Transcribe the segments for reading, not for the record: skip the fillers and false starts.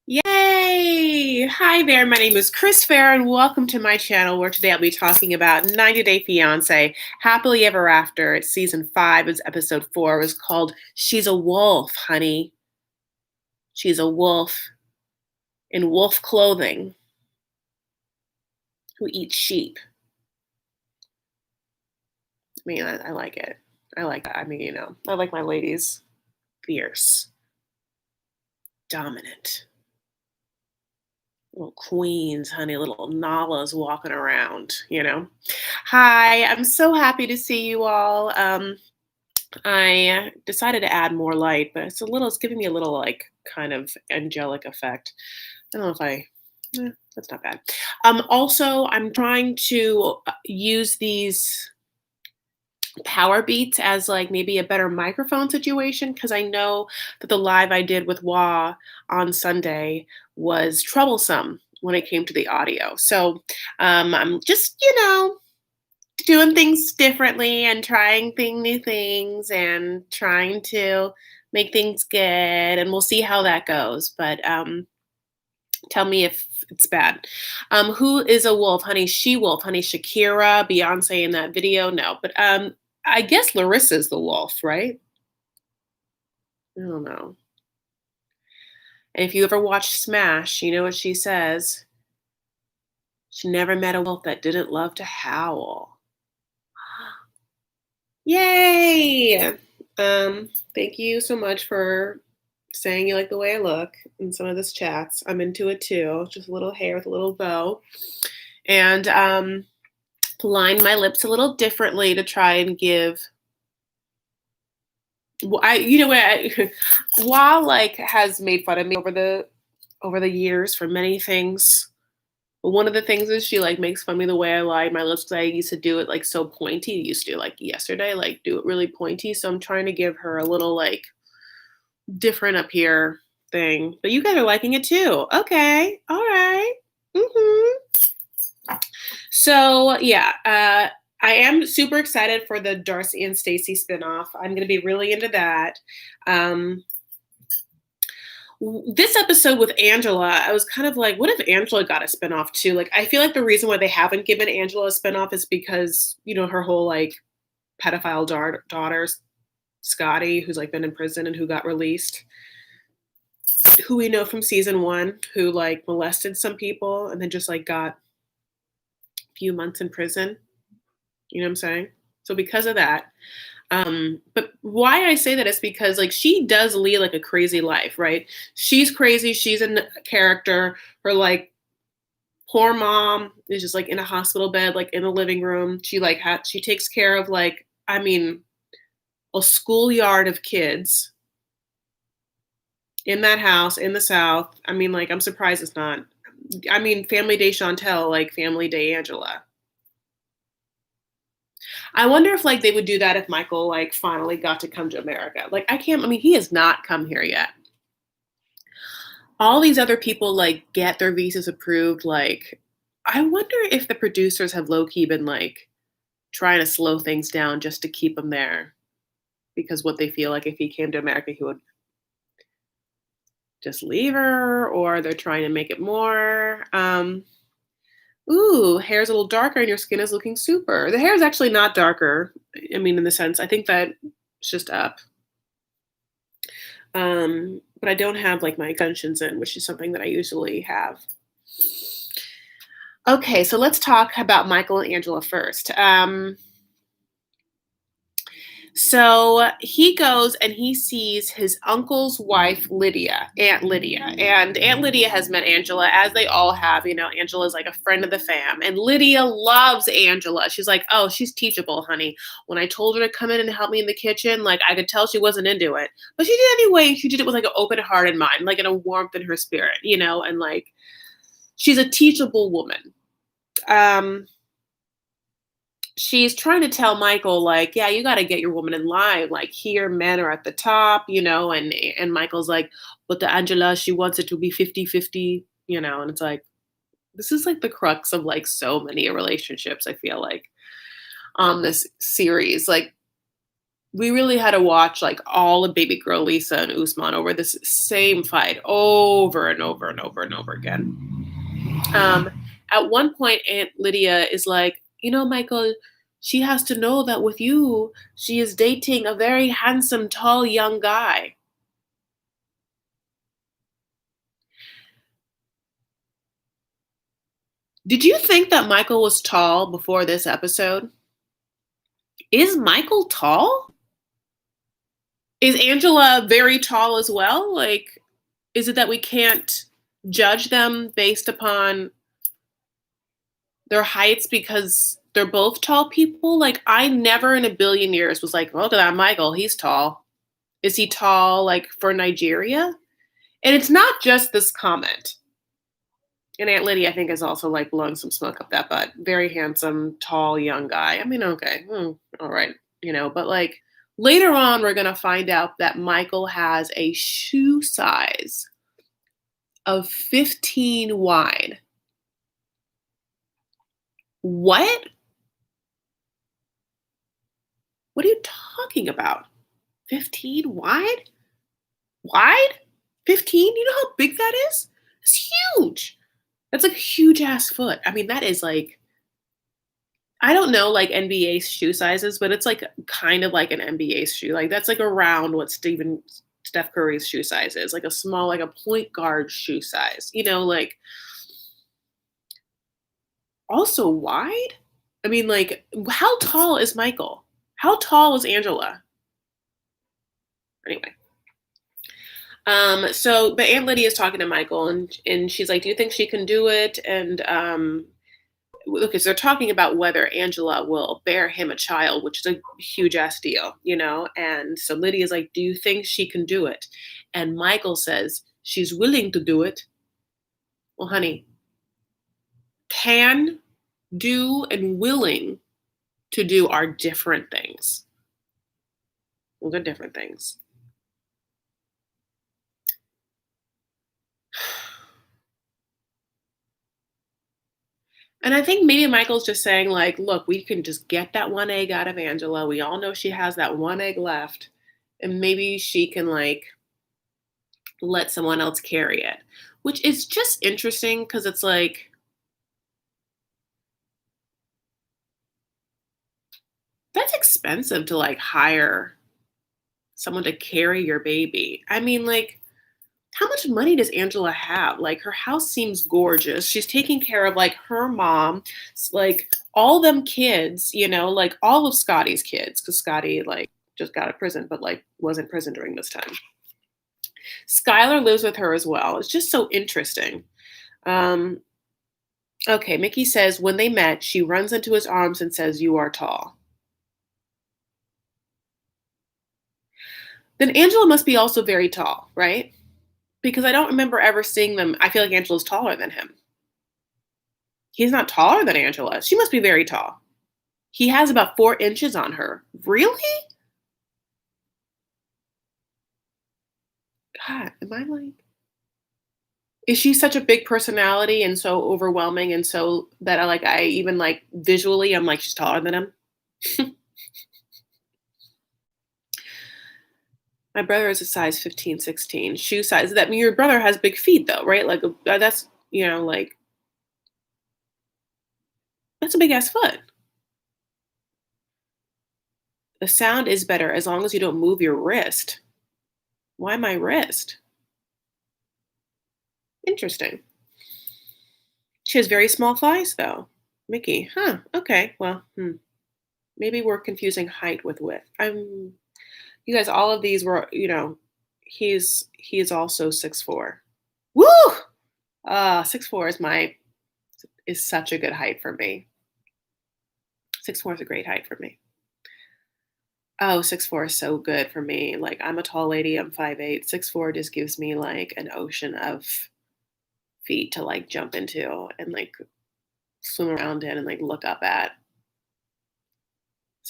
Yay! Hi there, my name is Chris Fair, and welcome to my channel where today I'll be talking about 90 Day Fiancé, Happily Ever After. It's season 5, it's episode 4. It was called She's a Wolf, Honey. She's a wolf in wolf clothing who eats sheep. I mean, I like it. I like that. I mean, I like my ladies fierce, dominant. Little queens, honey, little Nalas walking around. Hi, I'm so happy to see you all. I decided to add more light, but it's giving me a little like kind of angelic effect. I don't know if that's not bad. Also, I'm trying to use these power beats as like maybe a better microphone situation because I know that the live I did with Wah on Sunday was troublesome when it came to the audio. So I'm just, doing things differently and trying new things and trying to make things good. And we'll see how that goes. But tell me if it's bad. Who is a wolf? Honey, she wolf. Honey, Shakira, Beyonce in that video. No, but I guess Larissa's the wolf, right? I don't know. And if you ever watch Smash, you know what she says. She never met a wolf that didn't love to howl. Yay! Thank you so much for saying you like the way I look in some of this chats. I'm into it too. Just a little hair with a little bow. And line my lips a little differently to try and give while like has made fun of me over the years for many things. But one of the things is she like makes fun of me the way I lie my lips because I used to do it like so pointy. Used to like yesterday, like do it really pointy. So I'm trying to give her a little like different up here thing. But you guys are liking it too. Okay. All right. So yeah, I am super excited for the Darcy and Stacy spinoff. I'm going to be really into that. This episode with Angela, I was kind of like, what if Angela got a spinoff too? Like, I feel like the reason why they haven't given Angela a spinoff is because, her whole like pedophile daughter, Scotty, who's like been in prison and who got released, who we know from season 1, who like molested some people and then just like got a few months in prison. You know what I'm saying? So because of that, but why I say that is because like she does lead like a crazy life, right? She's crazy. She's a character. Her like poor mom is just like in a hospital bed, like in the living room. She like she takes care of like, I mean, a schoolyard of kids in that house in the South. I mean, like I'm surprised it's not. I mean, Family Day Chantel, like Family Day Angela. I wonder if like they would do that if Michael like finally got to come to America. Like I mean he has not come here yet. All these other people like get their visas approved. Like I wonder if the producers have low-key been like trying to slow things down just to keep him there. Because what they feel like if he came to America he would just leave her, or they're trying to make it more. Ooh, hair's a little darker and your skin is looking super. The hair is actually not darker. I mean, in the sense, I think that it's just up. But I don't have like my extensions in, which is something that I usually have. Okay, so let's talk about Michael and Angela first. So he goes and he sees his uncle's wife, Aunt Lydia. And Aunt Lydia has met Angela, as they all have. Angela's like a friend of the fam. And Lydia loves Angela. She's like, oh, she's teachable, honey. When I told her to come in and help me in the kitchen, like I could tell she wasn't into it. But she did anyway. She did it with like an open heart and mind, like in a warmth in her spirit, and like she's a teachable woman. She's trying to tell Michael, like, yeah, you got to get your woman in line. Like, here, men are at the top, and Michael's like, but the Angela, she wants it to be 50-50, and it's like, this is like the crux of like so many relationships, I feel like, on this series. Like, we really had to watch like all of baby girl Lisa and Usman over this same fight over and over and over and over again. Um, at one point, Aunt Lydia is like, Michael, she has to know that with you, she is dating a very handsome, tall, young guy. Did you think that Michael was tall before this episode? Is Michael tall? Is Angela very tall as well? Like, is it that we can't judge them based upon their heights because they're both tall people? Like, I never in a billion years was like, look at that Michael, he's tall. Is he tall, like, for Nigeria? And it's not just this comment. And Aunt Lydia, I think, is also like blowing some smoke up that butt. Very handsome, tall, young guy. I mean, okay, all right, but like later on, we're going to find out that Michael has a shoe size of 15 wide. What? What are you talking about? 15 wide? Wide? 15? You know how big that is? It's huge. That's like a huge ass foot. I mean, that is like, I don't know like NBA shoe sizes, but it's like kind of like an NBA shoe. Like that's like around what Steph Curry's shoe size is, like a small, like a point guard shoe size, like also wide. I mean, like, how tall is Michael? How tall is Angela? Anyway. But Aunt Lydia is talking to Michael and she's like, do you think she can do it? And okay, so they're talking about whether Angela will bear him a child, which is a huge ass deal, And so Lydia's like, do you think she can do it? And Michael says, she's willing to do it. Well, honey, can do and willing to do are different things. Those are different things. And I think maybe Michael's just saying, like, look, we can just get that one egg out of Angela. We all know she has that one egg left. And maybe she can, like, let someone else carry it. Which is just interesting because it's like, that's expensive to, like, hire someone to carry your baby. I mean, like, how much money does Angela have? Like her house seems gorgeous. She's taking care of like her mom, like all them kids, like all of Scotty's kids, because Scotty like just got out of prison, but like was in prison during this time. Skylar lives with her as well. It's just so interesting. Okay, Mickey says when they met, she runs into his arms and says, "You are tall." Then Angela must be also very tall, right? Because I don't remember ever seeing them. I feel like Angela's taller than him. He's not taller than Angela. She must be very tall. He has about 4 inches on her. Really? God, am I like. Is she such a big personality and so overwhelming and so that I even like visually I'm like she's taller than him? My brother is a size 15, 16. Shoe size. That mean your brother has big feet though, right? Like that's like that's a big ass foot. The sound is better as long as you don't move your wrist. Why my wrist? Interesting. She has very small thighs, though. Mickey, huh? Okay, well, maybe we're confusing height with width. You guys, all of these were, he is also 6'4". Woo! 6'4" is such a good height for me. 6'4" is a great height for me. Oh, 6'4" is so good for me. Like I'm a tall lady. I'm 5'8". 6'4" just gives me like an ocean of feet to like jump into and like swim around in and like look up at.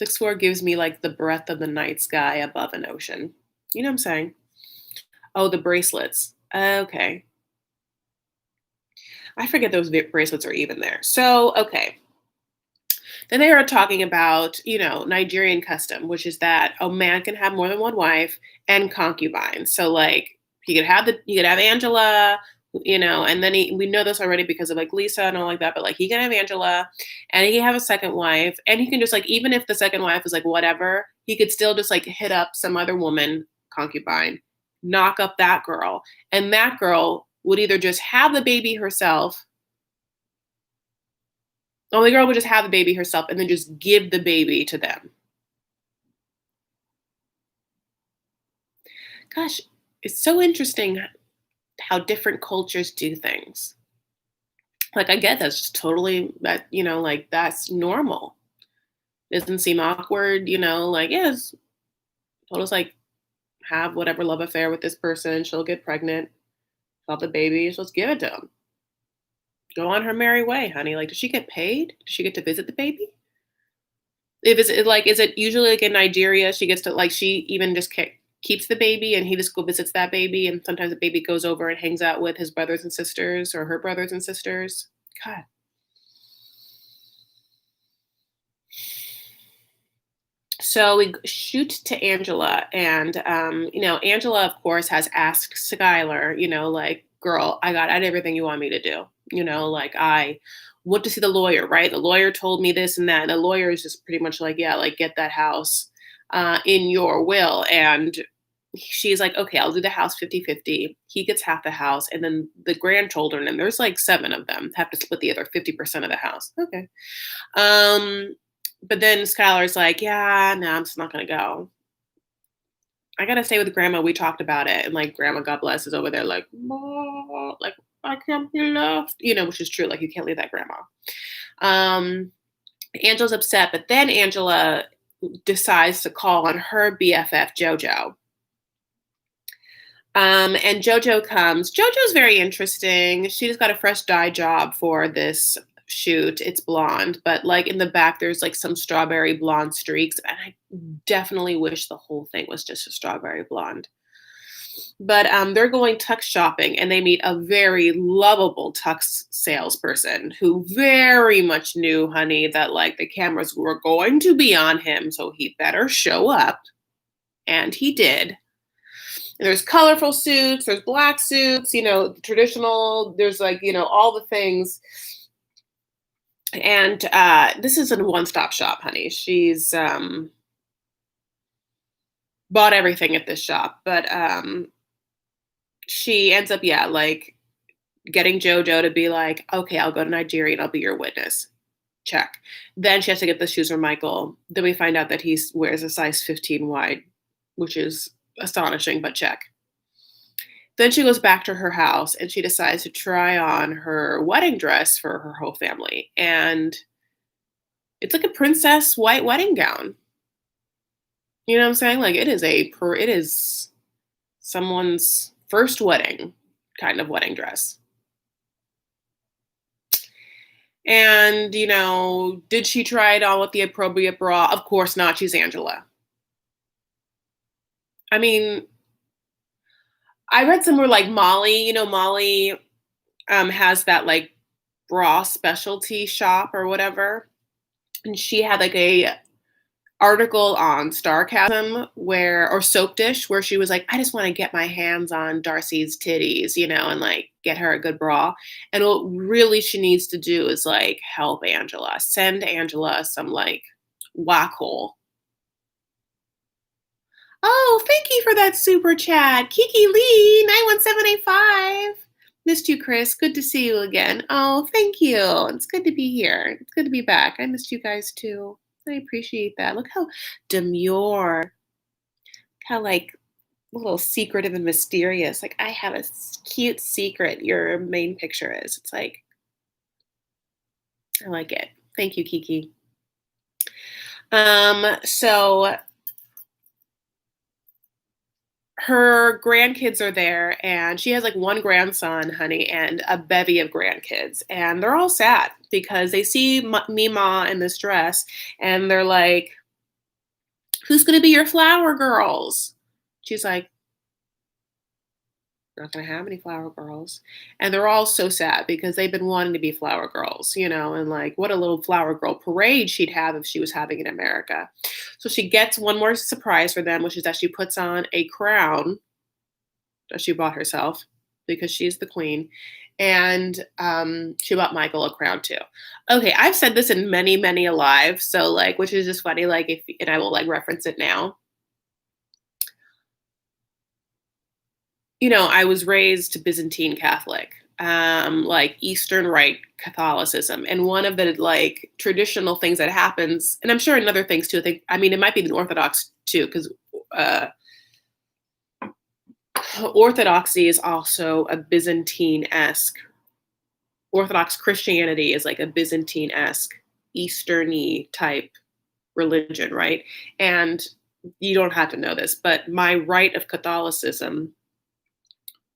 6'4" gives me like the breadth of the night sky above an ocean. You know what I'm saying? Oh, the bracelets. Okay. I forget those bracelets are even there. So, okay. And they are talking about, Nigerian custom, which is that a man can have more than one wife and concubines. So like he could have Angela, and then we know this already because of like Lisa and all like that, but like he can have Angela and he can have a second wife and he can just like even if the second wife is like whatever, he could still just like hit up some other woman, concubine, knock up that girl, and that girl would either just have the baby herself. The only girl would just have the baby herself and then just give the baby to them. Gosh, it's so interesting how different cultures do things. Like I get that's totally that, like that's normal. Doesn't seem awkward, like, yes, told us like have whatever love affair with this person, she'll get pregnant, have the baby, so let's give it to him. Go on her merry way, honey. Like, does she get paid? Does she get to visit the baby? If it's like, is it usually like in Nigeria, she gets to like she even just keeps the baby and he just go visits that baby, and sometimes the baby goes over and hangs out with his brothers and sisters or her brothers and sisters. God. So we shoot to Angela, and Angela, of course, has asked Skylar, like, girl, I did everything you want me to do. Like I went to see the lawyer, right? The lawyer told me this and that. And the lawyer is just pretty much like, yeah, like get that house in your will. And she's like, okay, I'll do the house 50-50. He gets half the house. And then the grandchildren, and there's like 7 of them, have to split the other 50% of the house. Okay. But then Skylar's like, yeah, no, I'm just not gonna go. I gotta stay with grandma. We talked about it. And like grandma, God bless, is over there like, "Ma, like I can't be left. Which is true. Like you can't leave that grandma. Um, Angela's upset, but then Angela decides to call on her BFF Jojo. And Jojo comes. Jojo's very interesting. She just got a fresh dye job for this shoot. It's blonde, but like in the back, there's like some strawberry blonde streaks. And I definitely wish the whole thing was just a strawberry blonde. But they're going tux shopping and they meet a very lovable tux salesperson who very much knew, honey, that like the cameras were going to be on him. So he better show up. And he did. And there's colorful suits, there's black suits, traditional, there's like, all the things. And this is a one-stop shop, honey. She's bought everything at this shop, but she ends up, yeah, like getting Jojo to be like, okay, I'll go to Nigeria and I'll be your witness. Check. Then she has to get the shoes from Michael. Then we find out that he wears a size 15 wide, which is astonishing, but check. Then she goes back to her house and she decides to try on her wedding dress for her whole family. And it's like a princess white wedding gown. You know what I'm saying? Like it is someone's first wedding kind of wedding dress. And, did she try it on with the appropriate bra? Of course not. She's Angela. I mean, I read somewhere like Molly, Molly has that like bra specialty shop or whatever. And she had like a article on Starcasm or Soap Dish where she was like, I just want to get my hands on Darcy's titties, and like get her a good bra. And what really she needs to do is like help Angela, send Angela some like whack hole. Oh, thank you for that super chat. Kiki Lee, 91785. Missed you, Chris. Good to see you again. Oh, thank you. It's good to be here. It's good to be back. I missed you guys too. I appreciate that. Look how demure, how like a little secretive and mysterious. Like I have a cute secret. Your main picture is. It's like I like it. Thank you, Kiki. So her grandkids are there and she has like one grandson, honey, and a bevy of grandkids. And they're all sad because they see Mima in this dress and they're like, who's going to be your flower girls? She's like, Not gonna have any flower girls. And they're all so sad because they've been wanting to be flower girls, and like what a little flower girl parade she'd have if she was having in America. So she gets one more surprise for them, which is that she puts on a crown that she bought herself because she's the queen. And she bought Michael a crown too. Okay, I've said this in many, many a live, so like, which is just funny. Like, if and I will like reference it now. I was raised Byzantine Catholic, like Eastern Rite Catholicism, and one of the like traditional things that happens, and I'm sure in other things too. I mean, it might be the Orthodox too, because uh, Orthodoxy is also a Byzantine-esque. Orthodox Christianity is like a Byzantine-esque, Easterny type religion, right? And you don't have to know this, but my rite of Catholicism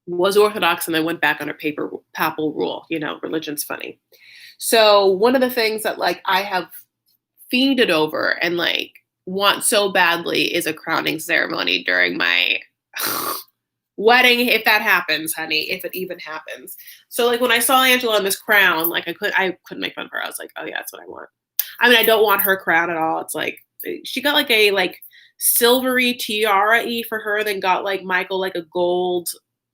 was Orthodox and then went back under papal rule. Religion's funny. So one of the things that like I have fiended over and like want so badly is a crowning ceremony during my wedding, if that happens, honey, if it even happens. So like when I saw Angela in this crown, like I couldn't make fun of her. I was like, oh yeah, that's what I want. I mean, I don't want her crown at all. It's like she got like a like silvery tiara-y for her, then got like Michael like a gold,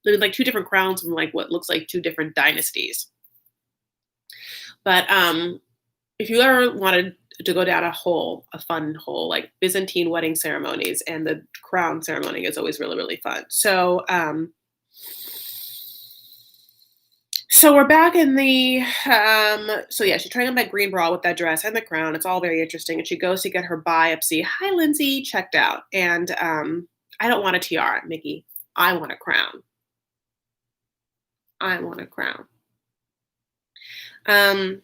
like two different crowns from like what looks like two different dynasties. But if you ever wanted to go down a fun hole, like Byzantine wedding ceremonies and the crown ceremony is always really, really fun. So we're back in the so yeah, she's trying on that green bra with that dress and the crown. It's all very interesting. And she goes to get her biopsy. Hi, Lindsay, checked out. And I don't want a tiara, Mickey. I want a crown. I want a crown. To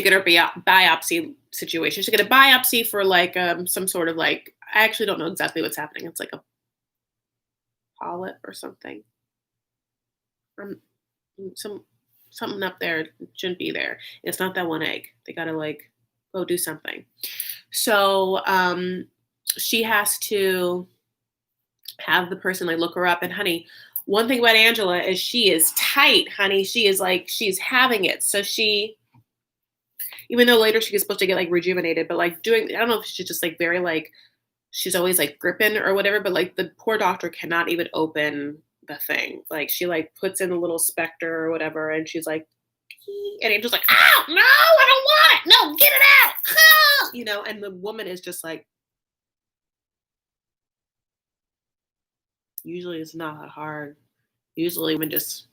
get her biopsy situation. She get a biopsy for like some sort of like, I actually don't know exactly what's happening. It's like a polyp or something. Um, something up there shouldn't be there. It's not that one egg. They gotta like go do something. So she has to have the person like look her up. And honey, one thing about Angela is she is tight, honey. She is like she's having it. So she, even though later she gets supposed to get like rejuvenated, but like doing, I don't know if she's just like very like she's always like gripping or whatever, but like the poor doctor cannot even open the thing. Like she like puts in a little specter or whatever, and she's like, and Angel's like, "Oh no, I don't want it. No, get it out." And the woman is just like, usually it's not that hard. Usually when just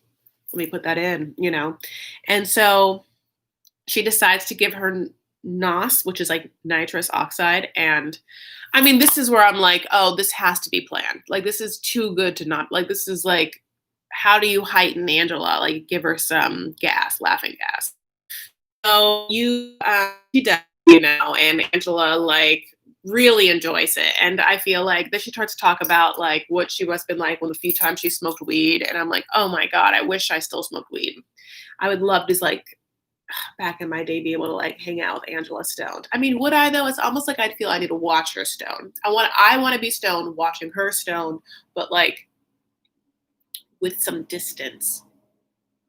let me put that in. And so she decides to give her NOS, which is like nitrous oxide. And I mean, this is where I'm like, oh, this has to be planned. Like, this is too good to not, like, this is like, how do you heighten Angela? Like, give her some gas, laughing gas. So she does, and Angela, like, really enjoys it. And I feel like then she starts to talk about, like, what she must have been like when the few times she smoked weed. And I'm like, oh my God, I wish I still smoked weed. I would love to, like, back in my day be able to like hang out with Angela stoned. I mean, would I though? It's almost like I'd feel I need to watch her stoned. I want to be stoned watching her stoned, but like with some distance.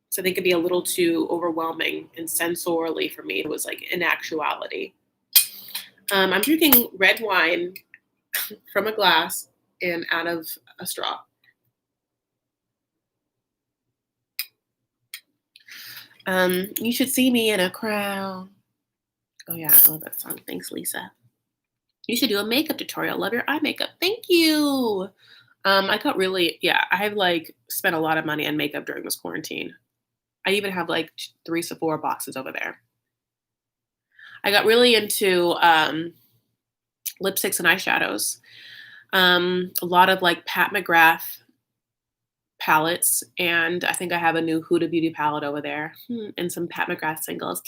So I think it'd be a little too overwhelming and sensorily for me. It was like in actuality. I'm drinking red wine from a glass and out of a straw. You should see me in a crown. Oh yeah, I love that song. Thanks, Lisa. You should do a makeup tutorial. Love your eye makeup. Thank you. I got really, yeah, I've like spent a lot of money on makeup during this quarantine. I even have like 3 Sephora boxes over there. I got really into lipsticks and eyeshadows. A lot of like Pat McGrath palettes, and I think I have a new Huda Beauty palette over there, and some Pat McGrath singles,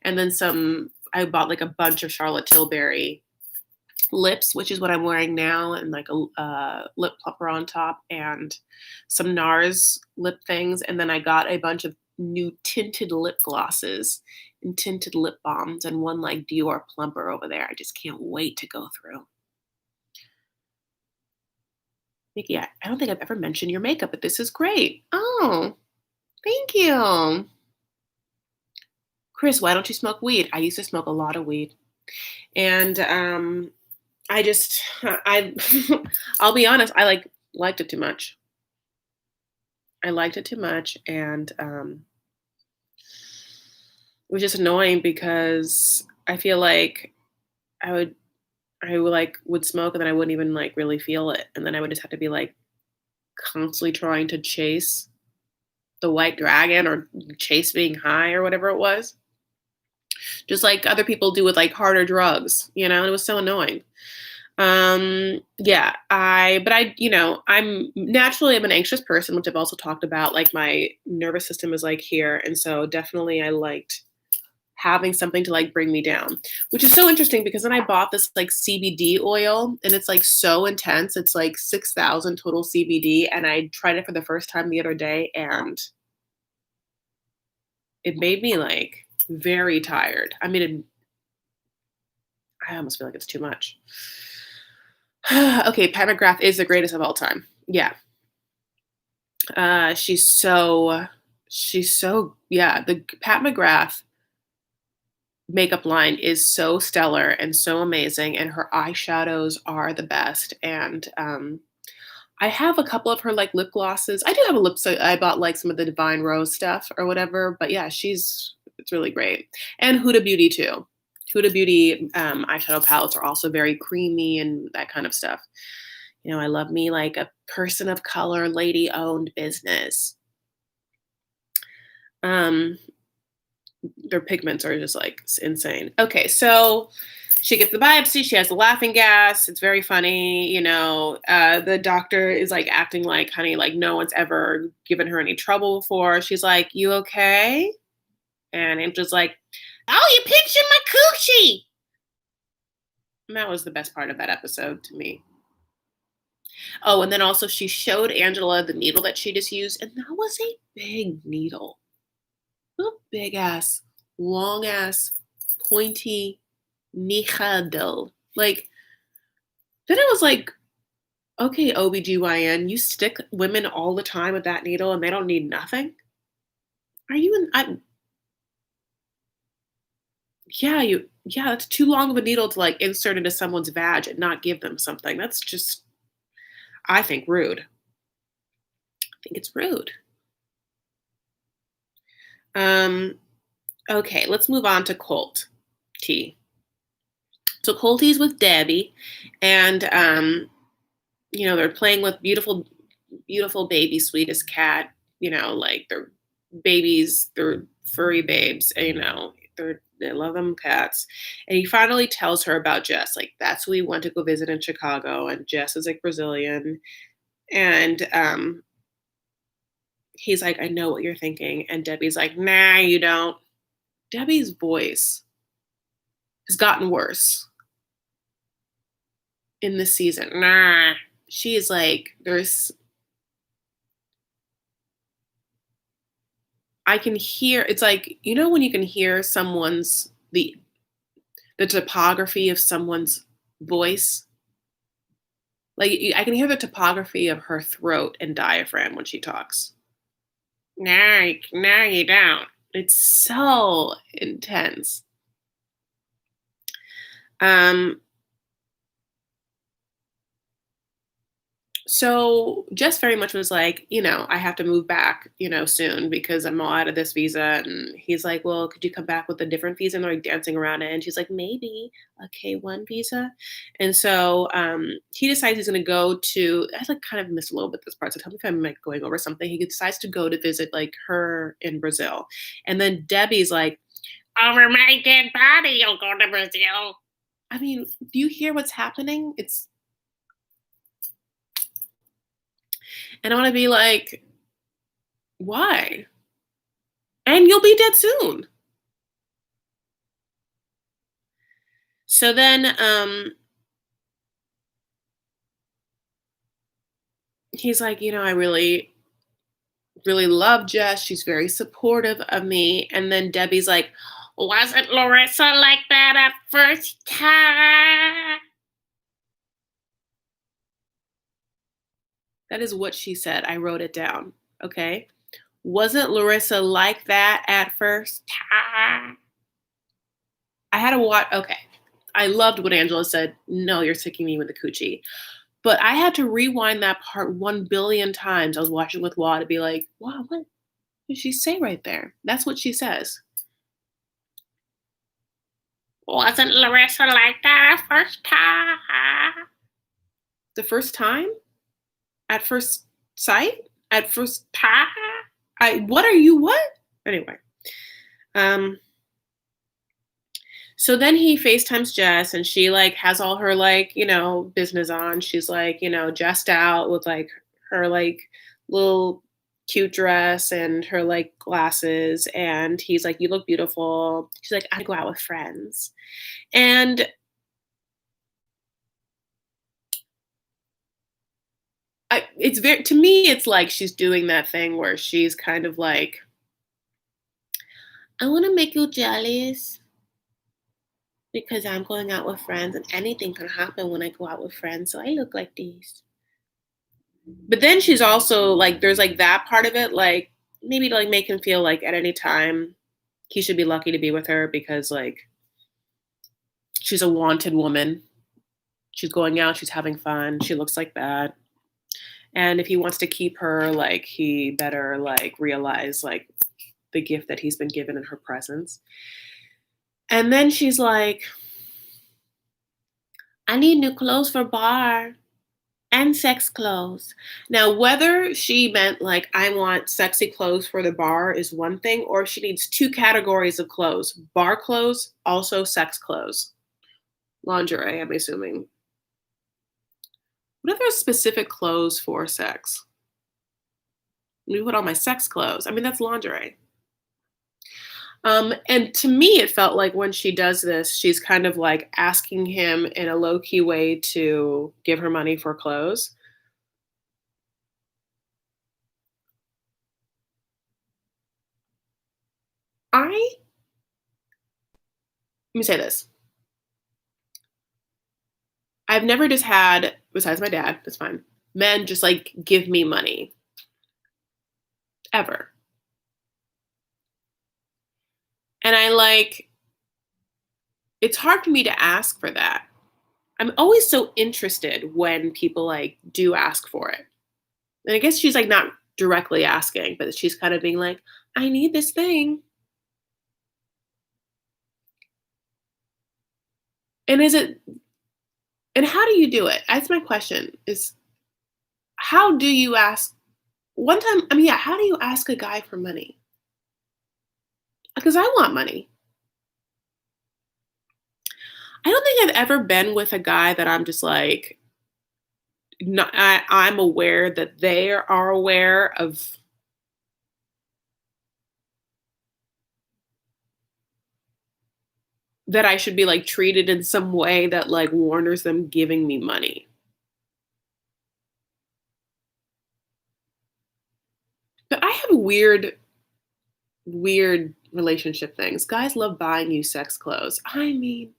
and then some. I bought like a bunch of Charlotte Tilbury lips, which is what I'm wearing now, and like a lip plumper on top, and some NARS lip things, and then I got a bunch of new tinted lip glosses and tinted lip balms, and one like Dior plumper over there. I just can't wait to go through. Mickey, I don't think I've ever mentioned your makeup, but this is great. Oh, thank you. Chris, why don't you smoke weed? I used to smoke a lot of weed. And I just I I'll be honest, I liked it too much. I liked it too much and it was just annoying because I feel like I would would smoke and then I wouldn't even really feel it. And then I would just have to be constantly trying to chase the white dragon or chase being high or whatever it was. Just like other people do with harder drugs, and it was so annoying. Yeah, I'm naturally I'm an anxious person, which I've also talked about. Like my nervous system is here. And so definitely I liked having something to bring me down, which is so interesting because then I bought this CBD oil and it's so intense. It's 6,000 total CBD. And I tried it for the first time the other day and it made me very tired. I mean, I almost feel like it's too much. Okay, Pat McGrath is the greatest of all time. Yeah. She's so yeah, the Pat McGrath makeup line is so stellar and so amazing, and her eyeshadows are the best. And I have a couple of her lip glosses. I do have a lipstick. I bought some of the Divine Rose stuff or whatever, but yeah, it's really great. And Huda Beauty too. Huda Beauty eyeshadow palettes are also very creamy and that kind of stuff. I love me a person of color, lady owned business. Um, their pigments are just insane. Okay, so she gets the biopsy. She has the laughing gas. It's very funny. The doctor is acting like, honey, no one's ever given her any trouble before. She's like, you okay? And Angela's like, oh, you pinched in my coochie. And that was the best part of that episode to me. Oh, and then also she showed Angela the needle that she just used, and that was a big needle. A big ass, long ass, pointy needle. Then I was like, okay, OBGYN, you stick women all the time with that needle and they don't need nothing? Are you in yeah, that's too long of a needle to insert into someone's vag and not give them something. That's just I think rude. I think it's rude. Okay, let's move on to Colt T. So Colty's with Debbie, and they're playing with beautiful, beautiful baby, sweetest cat. They're babies, they're furry babes. They love them cats. And he finally tells her about Jess. That's who we want to go visit in Chicago. And Jess is Brazilian, and he's like, I know what you're thinking. And Debbie's like, nah, you don't. Debbie's voice has gotten worse in this season. Nah. She is there's I can hear it's when you can hear the topography of someone's voice. I can hear the topography of her throat and diaphragm when she talks. Nah, nah, you don't. It's so intense. So Jess very much was like, I have to move back, soon because I'm all out of this visa. And he's like, well, could you come back with a different visa? And they're dancing around it. And she's like, maybe a K1 visa. And so he decides he's going to go to, I kind of missed a little bit this part. So tell me if I'm going over something. He decides to go to visit her in Brazil. And then Debbie's like, over my dead body, you'll go to Brazil. I mean, do you hear what's happening? And I want to be like, why? And you'll be dead soon. So then he's like, I really, really love Jess. She's very supportive of me. And then Debbie's like, wasn't Larissa like that at first time? That is what she said. I wrote it down. Okay. Wasn't Larissa like that at first? I had to watch. Okay. I loved what Angela said. No, you're sticking me with the coochie. But I had to rewind that part 1 billion times. I was watching with Wa to be like, wow, what did she say right there? That's what she says. Wasn't Larissa like that first time? The first time? At first sight? At first time? What are you, what? Anyway. Um, So then he FaceTimes Jess and she like has all her like, business on. She's like, dressed out with like her like little cute dress and her like glasses. And he's like, you look beautiful. She's like, I go out with friends. And it's very, to me, it's like she's doing that thing where she's kind of like, I want to make you jealous because I'm going out with friends and anything can happen when I go out with friends. So I look like this. But then she's also like, there's like that part of it, like maybe to like make him feel like at any time he should be lucky to be with her because like she's a wanted woman. She's going out, she's having fun, she looks like that. And if he wants to keep her, like he better like realize like the gift that he's been given in her presence. And then she's like, I need new clothes for bar and sex clothes. Now, whether she meant like I want sexy clothes for the bar is one thing, or she needs two categories of clothes: bar clothes, also sex clothes, lingerie. I'm assuming. What if there's specific clothes for sex? Let me put on my sex clothes. I mean, that's lingerie. And to me, it felt like when she does this, she's kind of like asking him in a low key way to give her money for clothes. Let me say this. I've never just had, besides my dad, that's fine, men just like give me money. Ever. And I like, it's hard for me to ask for that. I'm always so interested when people like do ask for it. And I guess she's like not directly asking, but she's kind of being like, I need this thing. And is it, and how do you do it? That's my question is how do you ask? One time, I mean, yeah, how do you ask a guy for money? Because I want money. I don't think I've ever been with a guy that I'm just like, not, I'm aware that they are aware of that I should be like treated in some way that like warrants them giving me money. But I have weird relationship things. Guys love buying you sex clothes. I mean,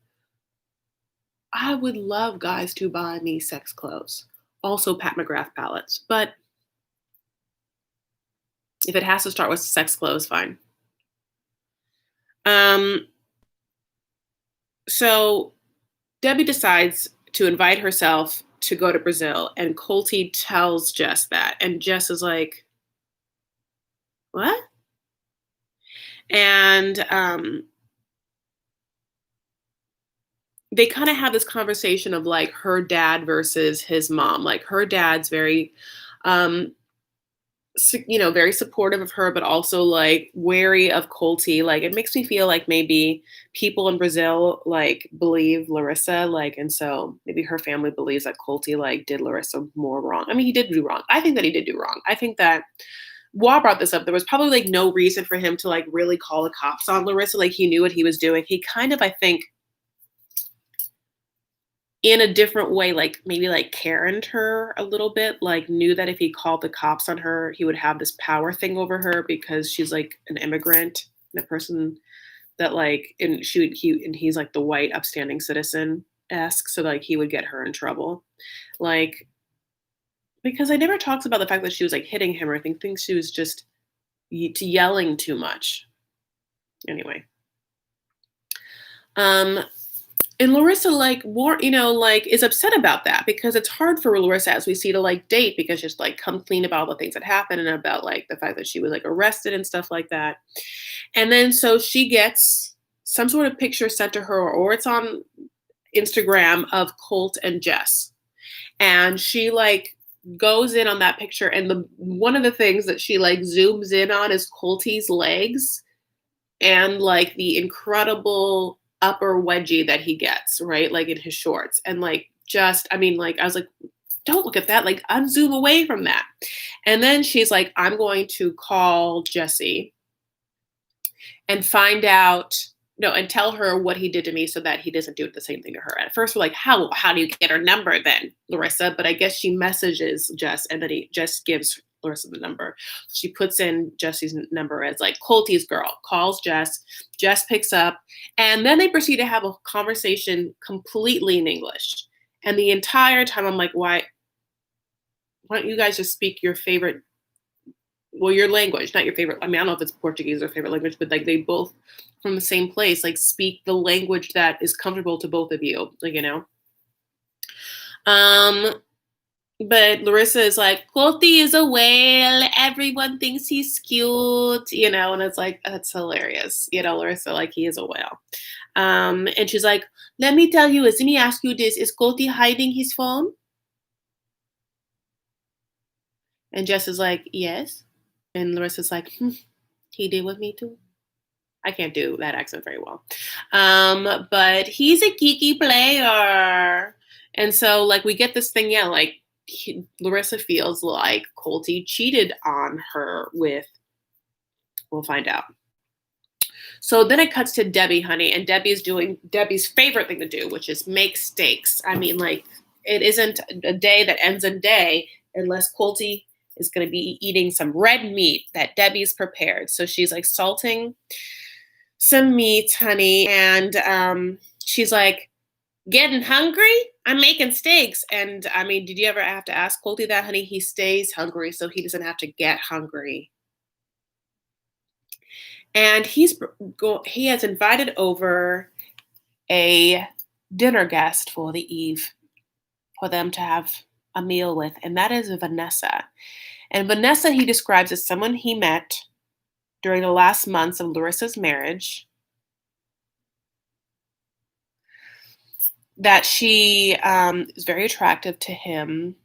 I would love guys to buy me sex clothes. Also Pat McGrath palettes. But if it has to start with sex clothes, fine. Um, so Debbie decides to invite herself to go to Brazil, and Colty tells Jess that. And Jess is like, what? And they kind of have this conversation of like her dad versus his mom. Like her dad's very, um, very supportive of her, but also like wary of Colty. Like it makes me feel like maybe people in Brazil like believe Larissa, like, and so maybe her family believes that Colty like did Larissa more wrong. I mean, he did do wrong. I think that he did do wrong. I think that Wa brought this up. There was probably like no reason for him to like really call the cops on Larissa. Like he knew what he was doing. He kind of, I think, in a different way, like maybe like Karen'd her a little bit, like knew that if he called the cops on her, he would have this power thing over her because she's like an immigrant and a person that like, and he's like the white upstanding citizen esque, so like he would get her in trouble. Like, because I never talks about the fact that she was like hitting him or anything. Thinks she was just yelling too much. Anyway, um, and Larissa, like, more, like, is upset about that because it's hard for Larissa, as we see, to like date because she's like come clean about all the things that happened and about like the fact that she was like arrested and stuff like that. And then so she gets some sort of picture sent to her, or it's on Instagram of Colt and Jess. And she like goes in on that picture, and the one of the things that she like zooms in on is Colty's legs and like the incredible upper wedgie that he gets, right? Like in his shorts. And like just, I mean, like I was like, don't look at that, like unzoom away from that. And then she's like, I'm going to call Jesse and find out, no, and tell her what he did to me so that he doesn't do the same thing to her. At first, we're like, how do you get her number then, Larissa? But I guess she messages Jess, and then Jess gives Larissa the number. She puts in Jesse's number as like Colty's girl, calls Jess. Jess picks up, and then they proceed to have a conversation completely in English. And the entire time, I'm like, why don't you guys just speak your favorite? Well, your language, not your favorite. I mean, I don't know if it's Portuguese or favorite language, but like they both from the same place, like speak the language that is comfortable to both of you, like, But Larissa is like, Colty is a whale. Everyone thinks he's cute, and it's like, that's hilarious. Larissa, like, he is a whale. And she's like, let me tell you, let me ask you this. Is Colty hiding his phone? And Jess is like, yes. And Larissa's like, he did with me too. I can't do that accent very well. But he's a geeky player. And so, like, we get this thing, like, Larissa feels like Colty cheated on her with, we'll find out. So then it cuts to Debbie, honey, and Debbie's doing Debbie's favorite thing to do, which is make steaks. I mean, like, it isn't a day that ends in day unless Colty is going to be eating some red meat that Debbie's prepared. So she's like salting some meat, honey, and she's like, getting hungry? I'm making steaks. And I mean, did you ever have to ask Colty that, honey? He stays hungry so he doesn't have to get hungry. And he has invited over a dinner guest for the eve for them to have a meal with, and that is Vanessa. And Vanessa he describes as someone he met during the last months of Larissa's marriage, that she is very attractive to him.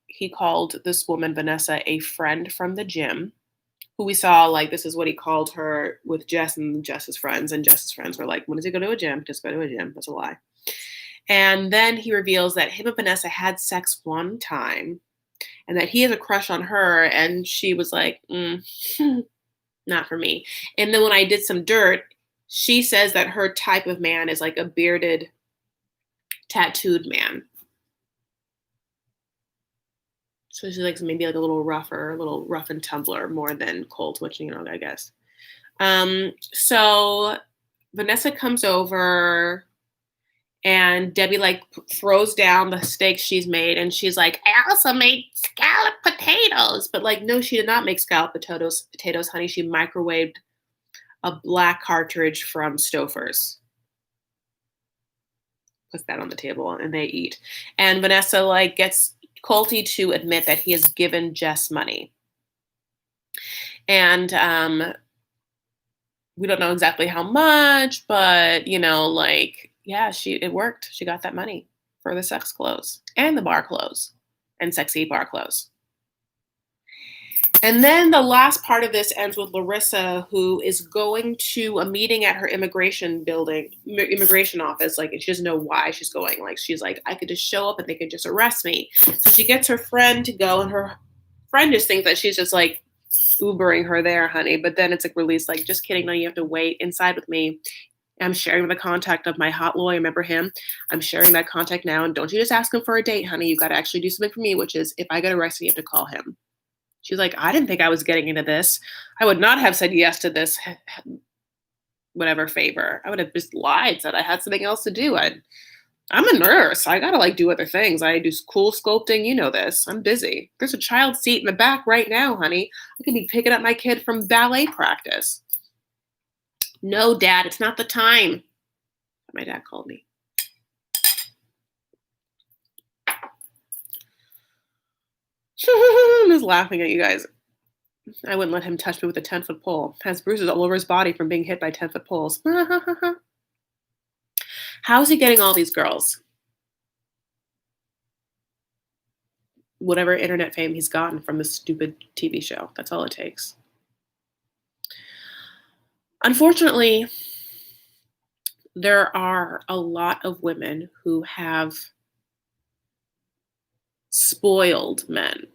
He called this woman, Vanessa, a friend from the gym, who we saw, like, this is what he called her with Jess and Jess's friends. And Jess's friends were like, when does he go to a gym? Just go to a gym. That's a lie. And then he reveals that him and Vanessa had sex one time and that he has a crush on her. And she was like, not for me. And then when I did some dirt, she says that her type of man is like a bearded, tattooed man. So she likes maybe like a little rougher, a little rough and tumbler more than Colt, which, I guess. So Vanessa comes over and Debbie like throws down the steak she's made. And she's like, I also made scalloped potatoes. But like, no, she did not make scalloped potatoes, honey. She microwaved a black cartridge from Stouffer's. Puts that on the table and they eat. And Vanessa like gets Colty to admit that he has given Jess money. And we don't know exactly how much, but it worked. She got that money for the sex clothes and the bar clothes and sexy bar clothes. And then the last part of this ends with Larissa, who is going to a meeting at her immigration office. Like, she doesn't know why she's going. Like, she's like, I could just show up and they could just arrest me. So she gets her friend to go, and her friend just thinks that she's just like Ubering her there, honey. But then it's like released, like, just kidding. No, you have to wait inside with me. I'm sharing the contact of my hot lawyer. Remember him? I'm sharing that contact now. And don't you just ask him for a date, honey. You got to actually do something for me, which is if I get arrested, you have to call him. She's like, I didn't think I was getting into this. I would not have said yes to this, whatever favor. I would have just lied, said I had something else to do. I'm a nurse. I gotta like do other things. I do cool sculpting. You know this. I'm busy. There's a child seat in the back right now, honey. I could be picking up my kid from ballet practice. No, Dad, it's not the time. My dad called me. I'm just laughing at you guys. I wouldn't let him touch me with a 10-foot pole. Has bruises all over his body from being hit by 10-foot poles. How's he getting all these girls? Whatever internet fame he's gotten from this stupid TV show. That's all it takes. Unfortunately, there are a lot of women who have spoiled men.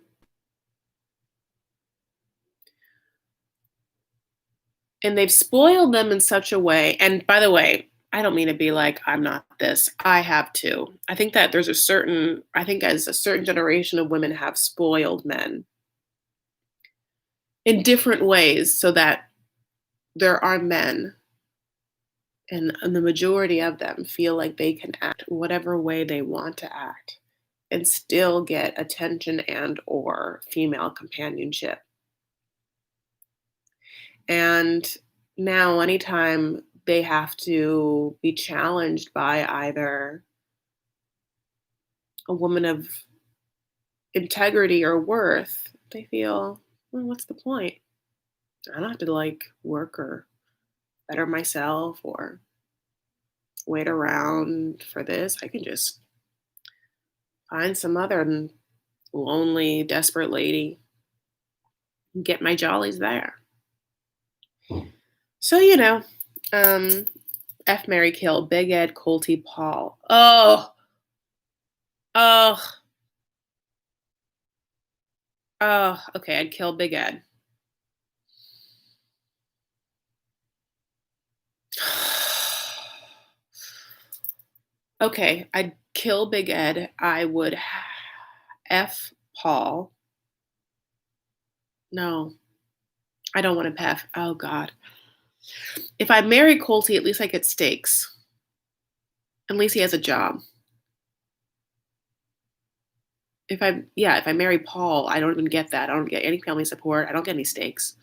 And they've spoiled them in such a way. And by the way, I don't mean to be like, I'm not this. I have too. I think that as a certain generation of women have spoiled men in different ways so that there are men and the majority of them feel like they can act whatever way they want to act and still get attention and or female companionship. And now anytime they have to be challenged by either a woman of integrity or worth, they feel, well, what's the point? I don't have to like work or better myself or wait around for this. I can just find some other lonely, desperate lady and get my jollies there. So, F, Mary, kill, Big Ed, Colty, Paul. Oh, oh, oh, okay, I'd kill Big Ed. Okay, I'd kill Big Ed. I would F Paul. No, I don't want to F. Oh, God. If I marry Colty, at least I get stakes. At least he has a job. If I marry Paul, I don't even get that. I don't get any family support. I don't get any stakes.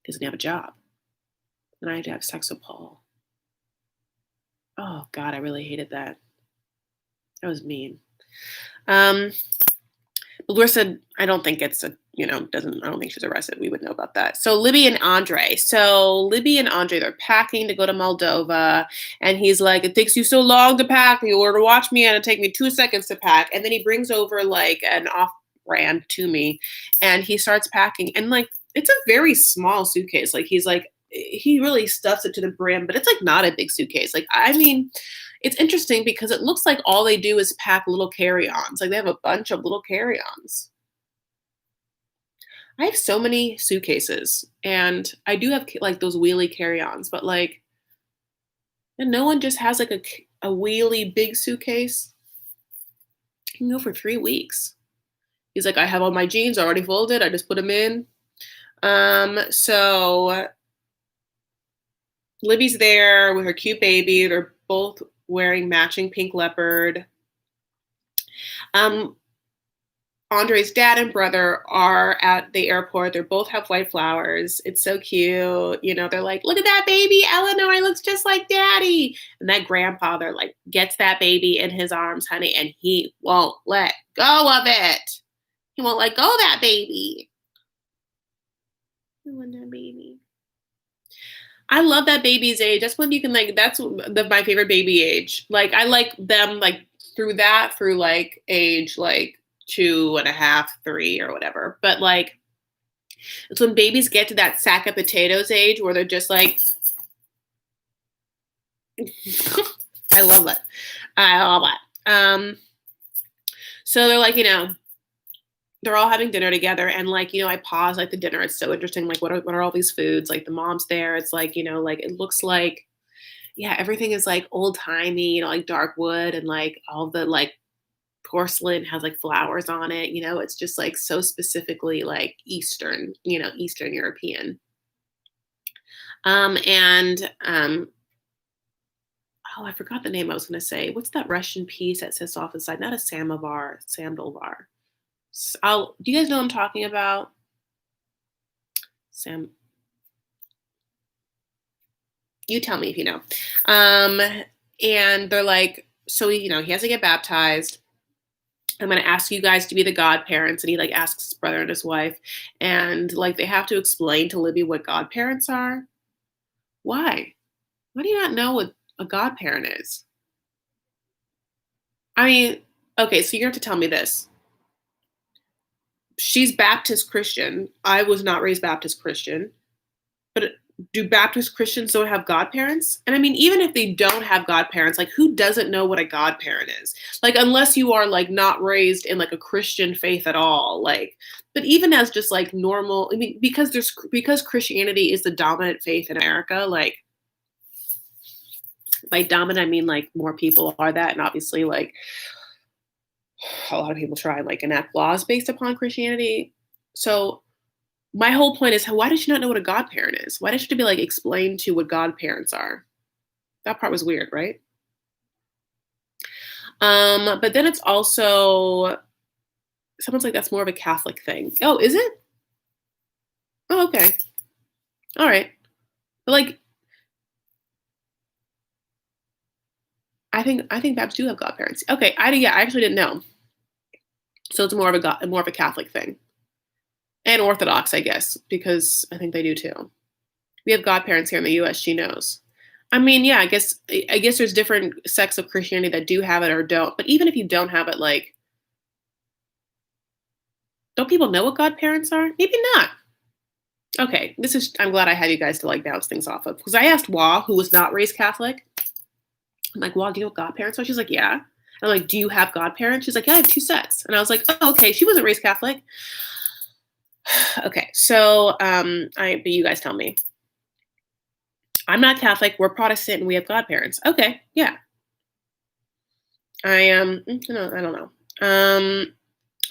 He doesn't have a job. And I had to have sex with Paul. Oh, God, I really hated that. That was mean. Larissa, I don't think it's I don't think she's arrested. We would know about that. So Libby and Andrei. They're packing to go to Moldova. And he's like, it takes you so long to pack. You order to watch me and it take me 2 seconds to pack. And then he brings over like an off-brand to me and he starts packing. And like, it's a very small suitcase. Like he really stuffs it to the brim, but it's like not a big suitcase. Like, I mean, it's interesting because it looks like all they do is pack little carry-ons. Like they have a bunch of little carry-ons. I have so many suitcases and I do have like those wheelie carry-ons, but like, and no one just has like a wheelie big suitcase. You can go for 3 weeks. He's like, I have all my jeans already folded. I just put them in. So Libby's there with her cute baby. They're both wearing matching pink leopard. Andrei's dad and brother are at the airport. They both have white flowers. It's so cute. They're like, look at that baby. Eleanor looks just like daddy. And that grandfather like gets that baby in his arms, honey, and he won't let go of it. He won't let go of that baby. I want that baby. I love that baby's age. That's when you can like, that's my favorite baby age. Like I like them like through like age like 2.5, 3 or whatever. But like, it's when babies get to that sack of potatoes age where they're just like, I love it. I love it. So they're like, they're all having dinner together and like, I pause like the dinner. It's so interesting. Like, what are all these foods? Like the mom's there. It's like, like it looks like, yeah, everything is like old timey, like dark wood and like all the like porcelain has like flowers on it. It's just like so specifically like Eastern European. Oh, I forgot the name I was gonna say. What's that Russian piece that sits off the side? Not a samovar, sandalvar. Do you guys know what I'm talking about? Sam, you tell me if you know. Um, and they're like, so he has to get baptized. I'm gonna ask you guys to be the godparents, and he like asks his brother and his wife, and like they have to explain to Libby what godparents are. Why? Why do you not know what a godparent is? I mean, okay, so you have to tell me this. She's Baptist Christian. I was not raised Baptist Christian. But do Baptist Christians don't have godparents? And I mean, even if they don't have godparents, like who doesn't know what a godparent is? Like, unless you are like not raised in like a Christian faith at all. Like, but even as just like normal, I mean, because Christianity is the dominant faith in America, like by dominant I mean like more people are that, and obviously like a lot of people try and like enact laws based upon Christianity. So my whole point is, why does she not know what a godparent is? Why does she have to be like explained to what godparents are? That part was weird, right? But then it's also someone's like that's more of a Catholic thing. Oh, is it? Oh, okay. All right. But like I think Babs do have godparents. Okay, I actually didn't know. So it's more of a Catholic thing. And Orthodox, I guess, because I think they do too. We have godparents here in the US, she knows. I mean, yeah, I guess there's different sects of Christianity that do have it or don't. But even if you don't have it, like, don't people know what godparents are? Maybe not. Okay, I'm glad I have you guys to like bounce things off of. Because I asked Wa, who was not raised Catholic, I'm like, Wa, do you know what godparents are? She's like, yeah. I'm like, do you have godparents? She's like, yeah, I have two sets. And I was like, oh, okay, she wasn't raised Catholic. Okay, so but you guys tell me. I'm not Catholic. We're Protestant, and we have godparents. Okay, yeah. I am. No, I don't know.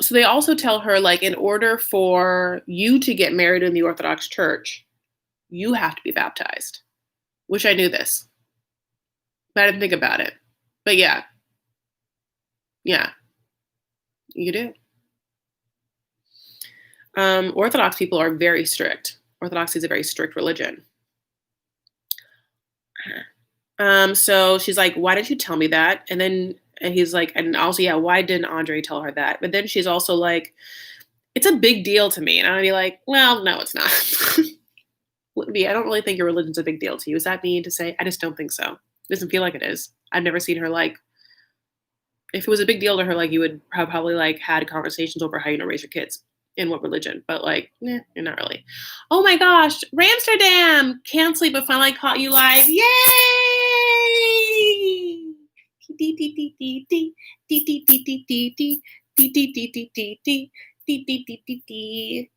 So they also tell her like, in order for you to get married in the Orthodox Church, you have to be baptized. Wish I knew this, but I didn't think about it. But yeah, you do. Orthodox people are very strict. Orthodoxy is a very strict religion. So she's like, why didn't you tell me that? And he's like, and also, yeah, why didn't Andrei tell her that? But then she's also like, it's a big deal to me. And I'd be like, well, no, it's not. Libby, I don't really think your religion's a big deal to you. Is that mean to say? I just don't think so. It doesn't feel like it is. I've never seen her like, if it was a big deal to her, like you would have probably like had conversations over how you raise your kids in what religion, but like, you're not really. Oh my gosh, Ramsterdam! Can't sleep, but finally caught you live. Yay!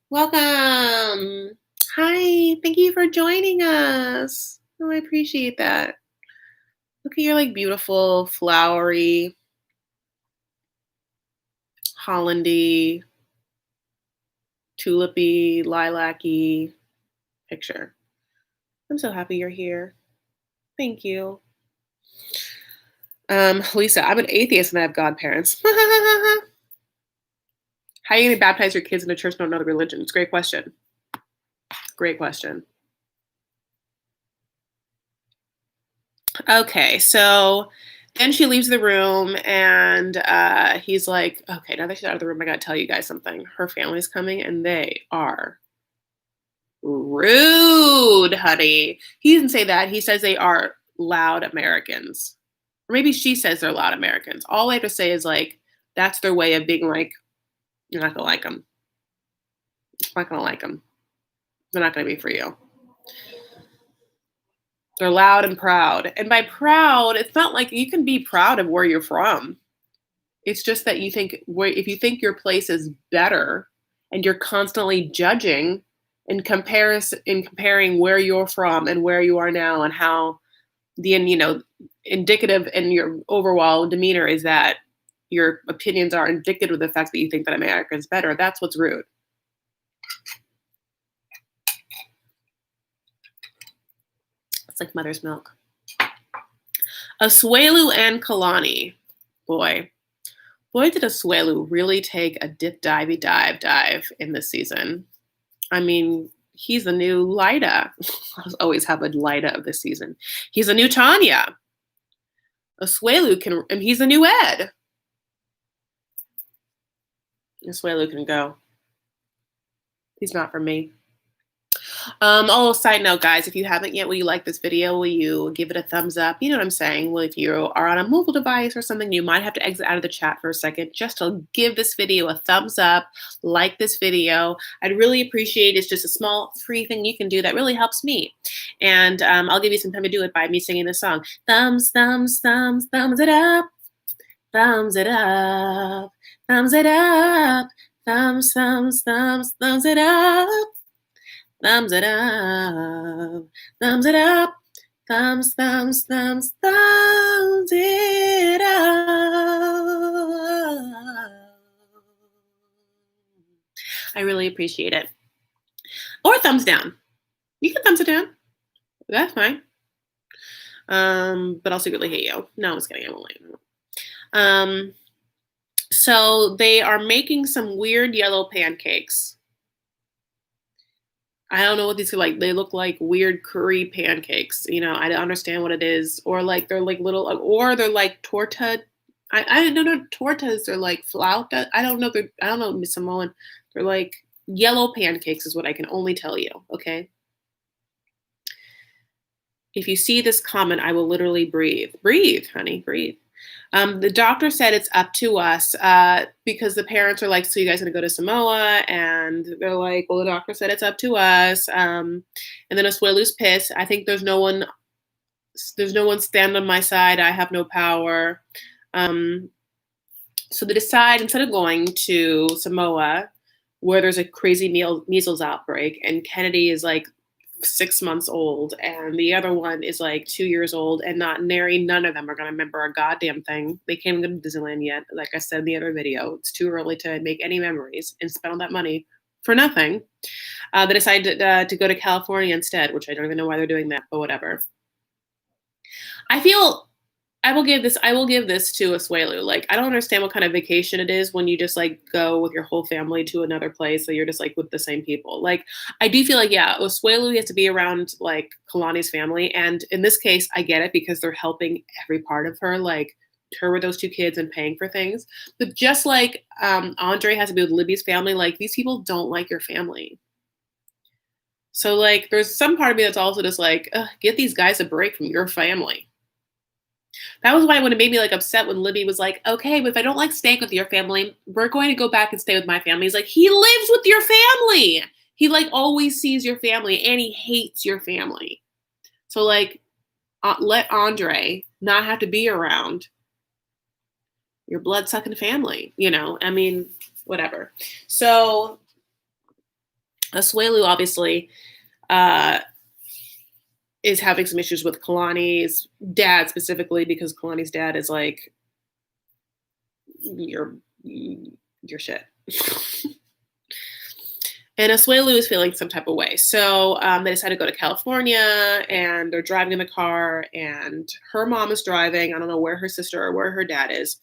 Welcome. Hi, thank you for joining us. Oh, I appreciate that. Look at your like beautiful, flowery, Hollandy, tulipy, lilac-y picture. I'm so happy you're here. Thank you. Lisa, I'm an atheist and I have godparents. How are you going to baptize your kids in a church and don't know the religion? It's a great question. Great question. Okay, so then she leaves the room and he's like, okay, now that she's out of the room, I got to tell you guys something. Her family's coming and they are rude, honey. He didn't say that. He says they are loud Americans. Or maybe she says they're loud Americans. All I have to say is like, that's their way of being like, you're not gonna like them. I'm not gonna like them. They're not gonna be for you. They're loud and proud. And by proud, it's not like you can be proud of where you're from. It's just that if you think your place is better and you're constantly judging in comparing where you're from and where you are now and how indicative in your overall demeanor is that your opinions are indicative of the fact that you think that America is better. That's what's rude. It's like mother's milk. Asuelu and Kalani. Boy, did Asuelu really take a dive in this season. I mean, he's the new Lida. I'll always have a Lida of this season. He's a new Tanya. Asuelu and he's a new Ed. Asuelu can go. He's not for me. Oh, side note, guys, if you haven't yet, will you like this video? Will you give it a thumbs up? You know what I'm saying? Well, if you are on a mobile device or something, you might have to exit out of the chat for a second just to give this video a thumbs up, like this video. I'd really appreciate it. It's just a small free thing you can do that really helps me. And I'll give you some time to do it by me singing this song. Thumbs, thumbs, thumbs, thumbs it up. Thumbs it up. Thumbs it up. Thumbs, thumbs, thumbs, thumbs it up. Thumbs it up, thumbs it up, thumbs, thumbs, thumbs, thumbs it up. I really appreciate it. Or thumbs down. You can thumbs it down. That's fine. But I'll secretly hate you. No, I'm just kidding. I won't let you. So they are making some weird yellow pancakes. I don't know what these are like. They look like weird curry pancakes. You know, I don't understand what it is. Or like they're like little, or they're like torta. I don't know. Tortas are like flauta. I don't know. I don't know, Miss Samoan. They're like yellow pancakes is what I can only tell you. Okay. If you see this comment, I will literally breathe. Breathe, honey, breathe. The doctor said it's up to us because the parents are like, so you guys going to go to Samoa? And they're like, well, the doctor said it's up to us. And then Asuelu's pissed. I think there's no one stand on my side. I have no power. So they decide instead of going to Samoa, where there's a crazy measles outbreak, and Kennedy is like 6 months old, and the other one is like 2 years old, and none of them are going to remember a goddamn thing. They can't even go to Disneyland yet. Like I said in the other video, it's too early to make any memories and spend all that money for nothing. They decided to go to California instead, which I don't even know why they're doing that, but whatever. I will give this to Asuelu. Like, I don't understand what kind of vacation it is when you just like go with your whole family to another place, so you're just like with the same people. Like, I do feel like, yeah, Asuelu has to be around like Kalani's family, and in this case, I get it because they're helping every part of her, like her with those 2 kids and paying for things. But just like Andrei has to be with Libby's family, like these people don't like your family. So like, there's some part of me that's also just like, get these guys a break from your family. That was why when it made me like upset when Libby was like, okay, but if I don't like staying with your family, we're going to go back and stay with my family. He's like, he lives with your family. He like always sees your family and he hates your family. So like, let Andrei not have to be around your blood sucking family, you know? I mean, whatever. So Asuelu obviously, is having some issues with Kalani's dad specifically because Kalani's dad is like, you're shit. And Asuelu is feeling some type of way. So they decided to go to California, and they're driving in the car, and her mom is driving. I don't know where her sister or where her dad is.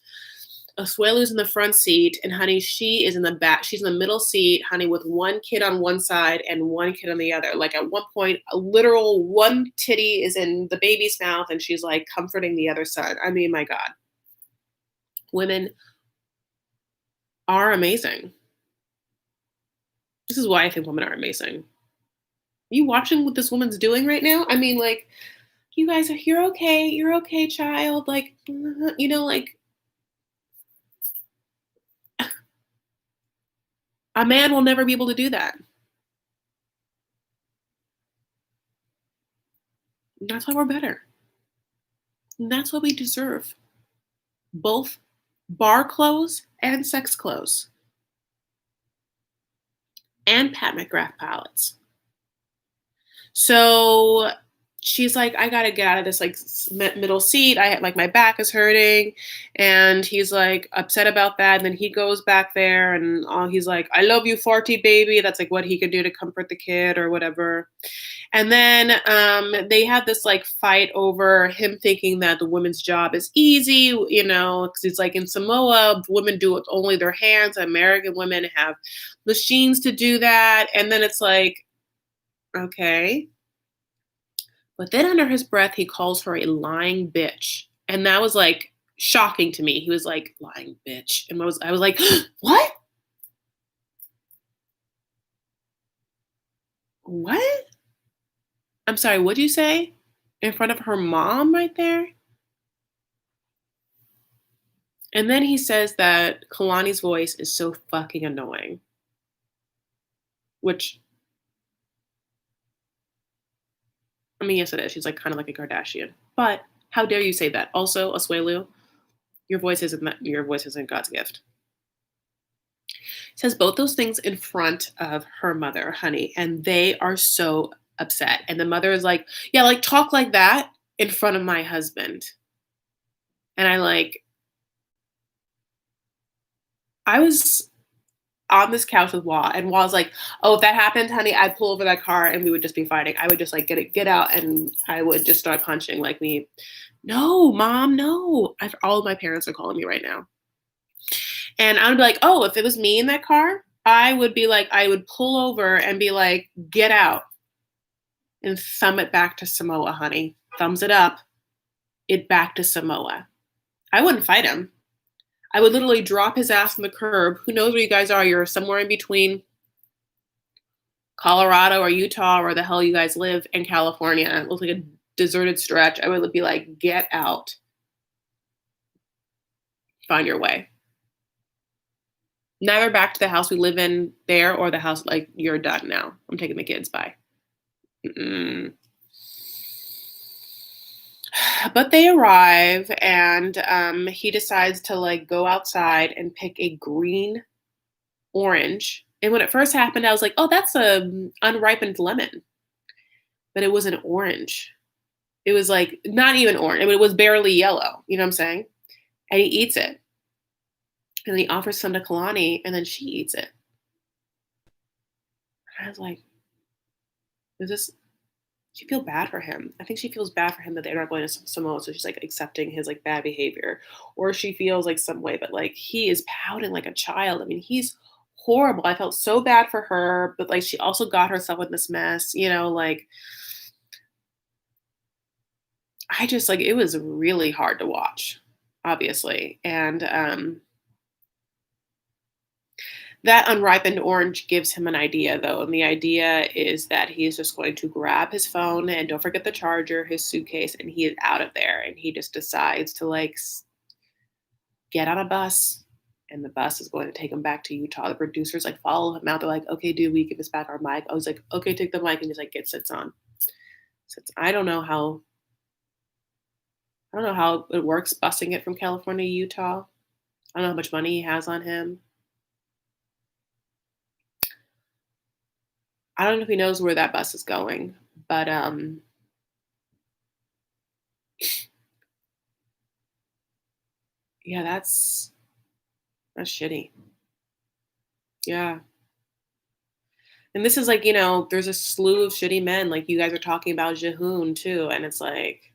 Asuelu's in the front seat, and honey, she is in the back. She's in the middle seat, honey, with one kid on one side and one kid on the other. Like at one point, a literal one titty is in the baby's mouth, and she's like comforting the other side. I mean, my God. Women are amazing. This is why I think women are amazing. Are you watching what this woman's doing right now? I mean, like, you guys are, you're okay, child. Like, you know, like, a man will never be able to do that. And that's why we're better. And that's what we deserve. Both bar clothes and sex clothes. And Pat McGrath palettes. So she's like, I gotta get out of this like middle seat. I like my back is hurting, and he's like upset about that. And then he goes back there, and he's like, I love you, 40 baby. That's like what he could do to comfort the kid or whatever. And then they have this like fight over him thinking that the women's job is easy, because it's like in Samoa, women do it with only their hands. American women have machines to do that. And then it's like, okay. But then under his breath, he calls her a lying bitch. And that was like shocking to me. He was like, lying bitch. And I was like, what? What? I'm sorry, what'd you say? In front of her mom right there? And then he says that Kalani's voice is so fucking annoying. Which, I mean, yes, it is. She's like kind of like a Kardashian. But how dare you say that? Also, Asuelu, your voice isn't God's gift. Says both those things in front of her mother, honey, and they are so upset. And the mother is like, yeah, like talk like that in front of my husband. And I was on this couch with Wa, and Wa's like, "Oh, if that happened, honey, I'd pull over that car and we would just be fighting. I would just like get out, and I would just start punching like me." No, mom, no. All of my parents are calling me right now, and I would be like, "Oh, if it was me in that car, I would be like, I would pull over and be like, get out, and thumb it back to Samoa, honey. Thumbs it up, it back to Samoa. I wouldn't fight him. I would literally drop his ass on the curb. Who knows where you guys are? You're somewhere in between Colorado or Utah or the hell you guys live in California. It looks like a deserted stretch. I would be like, get out. Find your way. Never back to the house we live in there or the house like you're done now. I'm taking the kids. Bye. Mm-mm. But they arrive, and he decides to like go outside and pick a green orange. And when it first happened, I was like, oh, that's a unripened lemon. But it was an orange. It was like not even orange. It was barely yellow. You know what I'm saying? And he eats it. And then he offers some to Kalani, and then she eats it. And I was like, is this she feel bad for him. I think she feels bad for him that they're not going to Samoa, so she's like accepting his like bad behavior, or she feels like some way. But like he is pouting like a child. I mean, he's horrible. I felt so bad for her, but like she also got herself in this mess. Like I just like it was really hard to watch, obviously, and that unripened orange gives him an idea, though, and the idea is that he's just going to grab his phone and don't forget the charger, his suitcase, and he is out of there. And he just decides to like get on a bus, and the bus is going to take him back to Utah. The producers like follow him out. They're like, "Okay, dude, we give us back our mic." I was like, "Okay, take the mic," and just like sits on. Sits. I don't know how it works busing it from California to Utah. I don't know how much money he has on him. I don't know if he knows where that bus is going, but yeah, that's shitty. Yeah. And this is like, there's a slew of shitty men. Like you guys are talking about Jehoon too. And it's like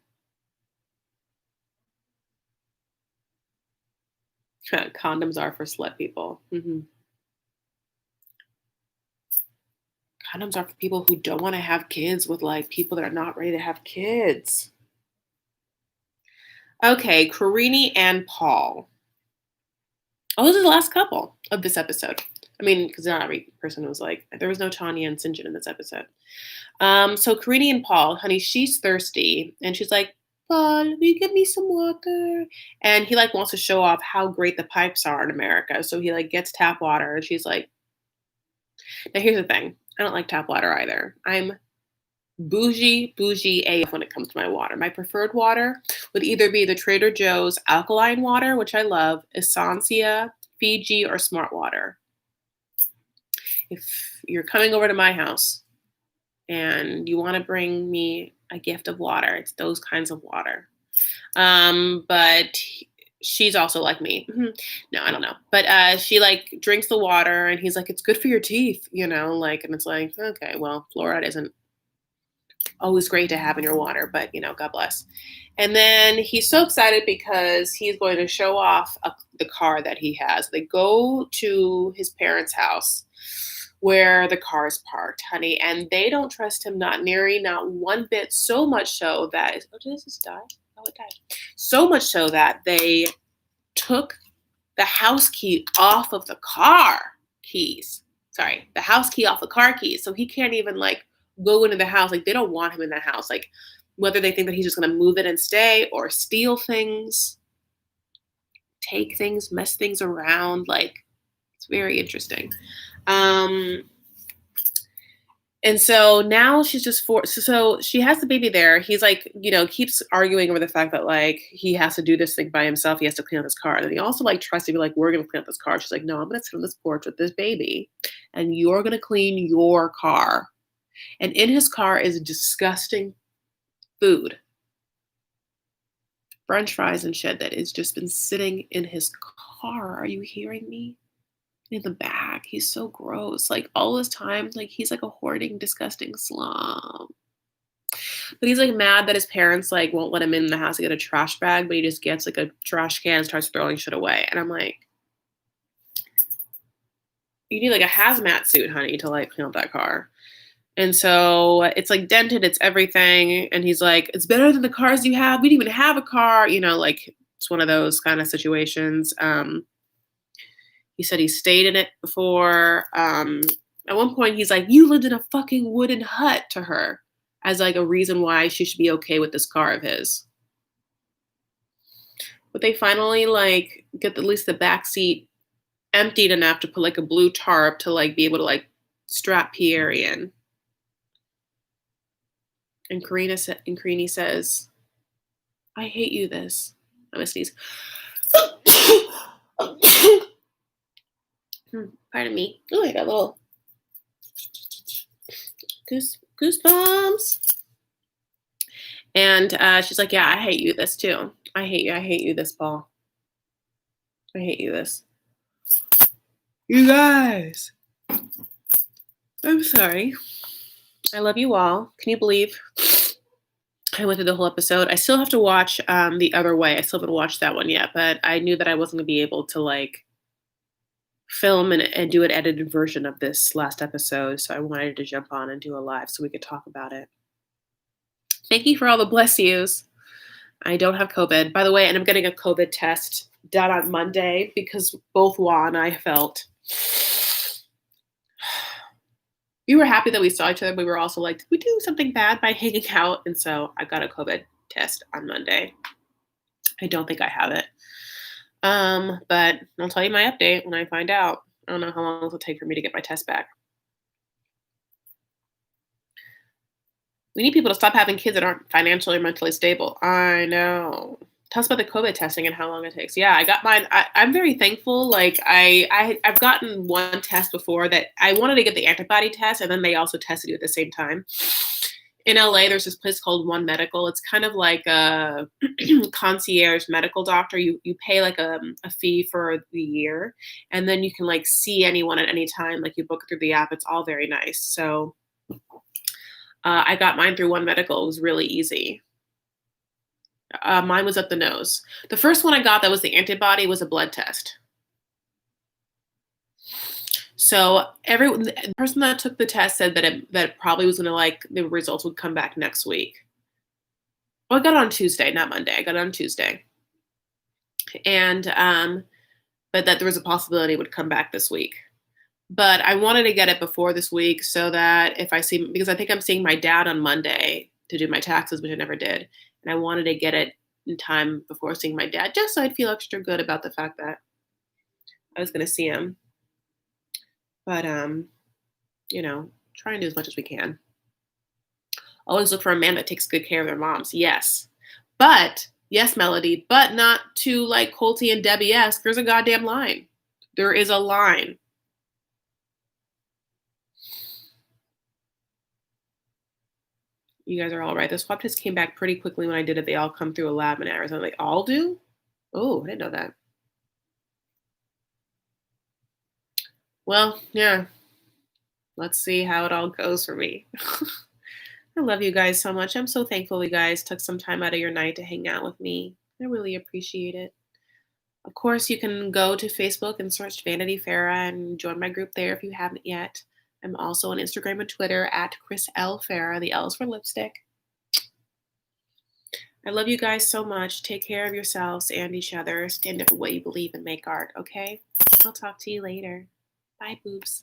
condoms are for slut people. Condoms are for people who don't want to have kids with like people that are not ready to have kids. Okay, Karine and Paul. Oh, this is the last couple of this episode. I mean, because not every person was like, there was no Tanya and Sinjin in this episode. So Karine and Paul, honey, she's thirsty, and she's like, Paul, will you give me some water? And he like wants to show off how great the pipes are in America. So he like gets tap water, and she's like, now here's the thing. I don't like tap water either. I'm bougie AF when it comes to my water. My preferred water would either be the Trader Joe's alkaline water, which I love, Essentia, Fiji, or Smart Water. If you're coming over to my house and you want to bring me a gift of water. It's those kinds of water. But she's also like me. No, I don't know. But she like drinks the water and he's like, it's good for your teeth, like, and it's like, okay, well, fluoride isn't always great to have in your water, but God bless. And then he's so excited because he's going to show off the car that he has. They go to his parents' house where the car is parked, honey, and they don't trust him, not one bit, so much so that, did this die? Oh, it died. So much so that they took the house key off of the car keys. Sorry, the house key off the car keys. So he can't even like go into the house. Like they don't want him in the house. Like whether they think that he's just going to move it and stay or steal things, take things, mess things around. Like it's very interesting. And so now she's just so she has the baby there. He's like, keeps arguing over the fact that like he has to do this thing by himself. He has to clean out his car. And he also like trusts to be like, we're going to clean out this car. She's like, no, I'm going to sit on this porch with this baby and you're going to clean your car. And in his car is disgusting food. French fries and shit that has just been sitting in his car. Are you hearing me? In the back. He's so gross. Like all this time, like he's like a hoarding, disgusting slum. But he's like mad that his parents like won't let him in the house to get a trash bag, but he just gets like a trash can and starts throwing shit away. And I'm like, you need like a hazmat suit, honey, to like clean up that car. And so it's like dented, it's everything. And he's like, it's better than the cars you have. We didn't even have a car, like it's one of those kind of situations. He said he stayed in it before. At one point, he's like, you lived in a fucking wooden hut to her as like a reason why she should be okay with this car of his. But they finally like get at least the back seat emptied enough to put like a blue tarp to like be able to like strap Pierre in. And Karine says, I hate you this. I'm gonna sneeze. Pardon me. Oh, I got a little goosebumps. And she's like, yeah, I hate you this too. I hate you this, Paul. I hate you this. You guys. I'm sorry. I love you all. Can you believe I went through the whole episode? I still have to watch The Other Way. I still haven't watched that one yet, but I knew that I wasn't going to be able to like film and do an edited version of this last episode. So I wanted to jump on and do a live so we could talk about it. Thank you for all the bless yous. I don't have COVID, by the way, and I'm getting a COVID test done on Monday because both Juan and I felt we were happy that we saw each other, but we were also like, did we do something bad by hanging out? And so I got a COVID test on Monday. I don't think I have it. But I'll tell you my update when I find out. I don't know how long it'll take for me to get my test back. We need people to stop having kids that aren't financially or mentally stable. I know. Tell us about the COVID testing and how long it takes. Yeah, I got mine. I'm very thankful. Like I've gotten one test before that I wanted to get the antibody test, and then they also tested you at the same time. In LA, there's this place called One Medical. It's kind of like a concierge medical doctor. You pay like a fee for the year, and then you can like see anyone at any time. Like you book through the app. It's all very nice. So I got mine through One Medical. It was really easy. Mine was up the nose. The first one I got that was the antibody was a blood test. So the person that took the test said that it probably was gonna like the results would come back next week. Well, I got it on Tuesday, not Monday. I got it on Tuesday, and but that there was a possibility it would come back this week. But I wanted to get it before this week so that because I think I'm seeing my dad on Monday to do my taxes, which I never did, and I wanted to get it in time before seeing my dad, just so I'd feel extra good about the fact that I was going to see him. But, try and do as much as we can. Always look for a man that takes good care of their moms. Yes. But, yes, Melody, but not to like Colty and Debbie esque. There's a goddamn line. There is a line. You guys are all right. The swab test came back pretty quickly when I did it. They all come through a lab in Arizona. They all do? Oh, I didn't know that. Well, yeah. Let's see how it all goes for me. I love you guys so much. I'm so thankful you guys took some time out of your night to hang out with me. I really appreciate it. Of course, you can go to Facebook and search Vanity Farah and join my group there if you haven't yet. I'm also on Instagram and Twitter at Chris L. Farah. The L is for lipstick. I love you guys so much. Take care of yourselves and each other. Stand up for what you believe and make art, okay? I'll talk to you later. Bye, boobs.